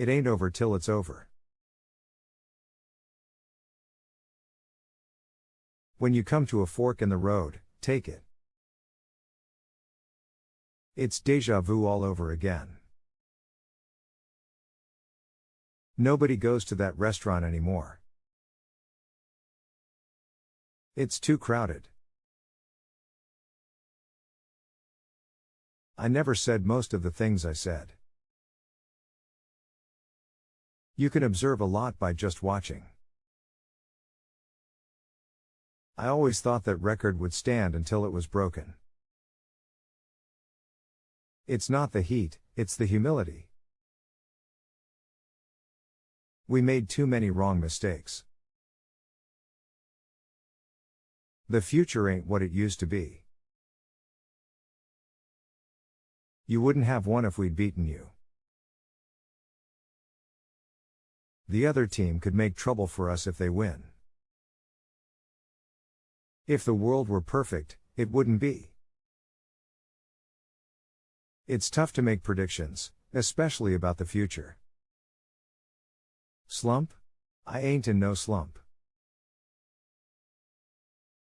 It ain't over till it's over. When you come to a fork in the road, take it. It's déjà vu all over again. Nobody goes to that restaurant anymore. It's too crowded. I never said most of the things I said. You can observe a lot by just watching. I always thought that record would stand until it was broken. It's not the heat, it's the humility. We made too many wrong mistakes. The future ain't what it used to be. You wouldn't have won if we'd beaten you. The other team could make trouble for us if they win. If the world were perfect, it wouldn't be. It's tough to make predictions, especially about the future. Slump? I ain't in no slump.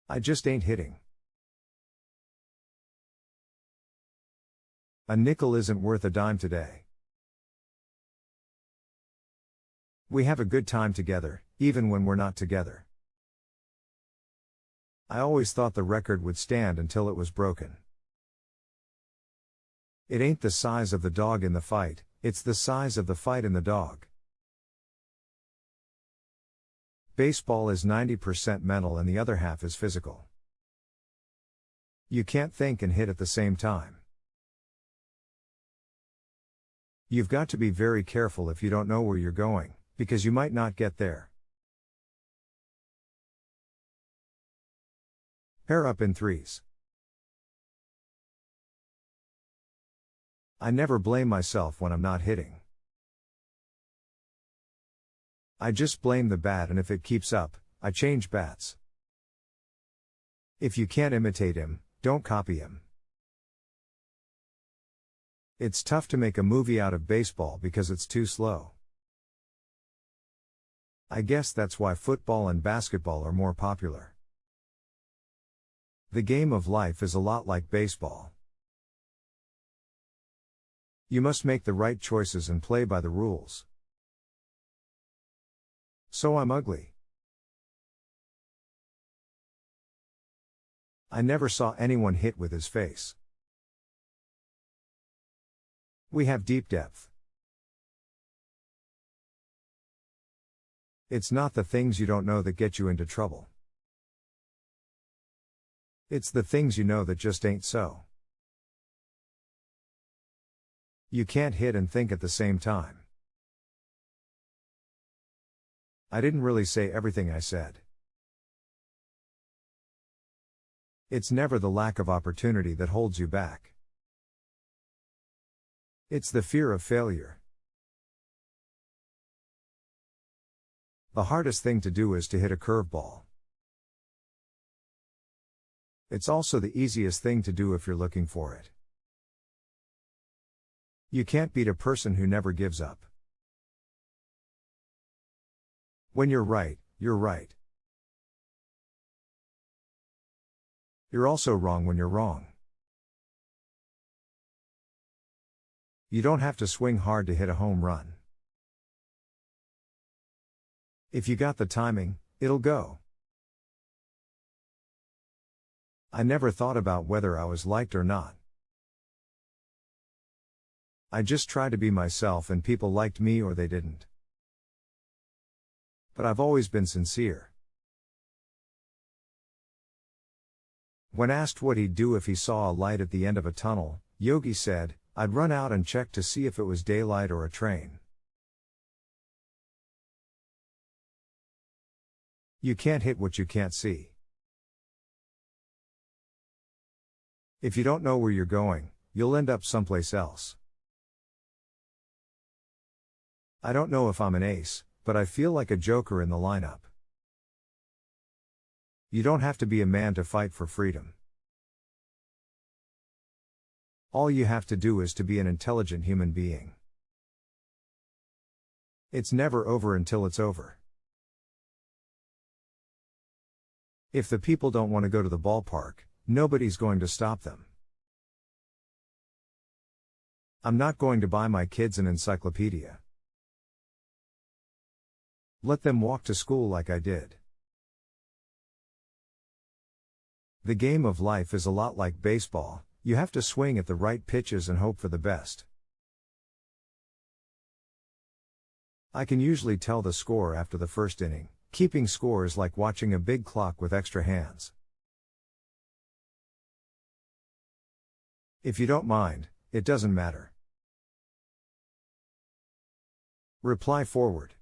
I just ain't hitting. A nickel isn't worth a dime today. We have a good time together, even when we're not together. I always thought the record would stand until it was broken. It ain't the size of the dog in the fight, it's the size of the fight in the dog. Baseball is 90% mental and the other half is physical. You can't think and hit at the same time. You've got to be very careful if you don't know where you're going, because you might not get there. Pair up in threes. I never blame myself when I'm not hitting. I just blame the bat, and if it keeps up, I change bats. If you can't imitate him, don't copy him. It's tough to make a movie out of baseball because it's too slow. I guess that's why football and basketball are more popular. The game of life is a lot like baseball. You must make the right choices and play by the rules. So I'm ugly. I never saw anyone hit with his face. We have deep depth. It's not the things you don't know that get you into trouble. It's the things you know that just ain't so. You can't hit and think at the same time. I didn't really say everything I said. It's never the lack of opportunity that holds you back. It's the fear of failure. The hardest thing to do is to hit a curveball. It's also the easiest thing to do if you're looking for it. You can't beat a person who never gives up. When you're right, you're right. You're also wrong when you're wrong. You don't have to swing hard to hit a home run. If you got the timing, it'll go. I never thought about whether I was liked or not. I just tried to be myself and people liked me or they didn't. But I've always been sincere. When asked what he'd do if he saw a light at the end of a tunnel, Yogi said, "I'd run out and check to see if it was daylight or a train." You can't hit what you can't see. If you don't know where you're going, you'll end up someplace else. I don't know if I'm an ace, but I feel like a joker in the lineup. You don't have to be a man to fight for freedom. All you have to do is to be an intelligent human being. It's never over until it's over. If the people don't want to go to the ballpark, nobody's going to stop them. I'm not going to buy my kids an encyclopedia. Let them walk to school like I did. The game of life is a lot like baseball, you have to swing at the right pitches and hope for the best. I can usually tell the score after the first inning. Keeping score is like watching a big clock with extra hands. If you don't mind, it doesn't matter. Reply forward.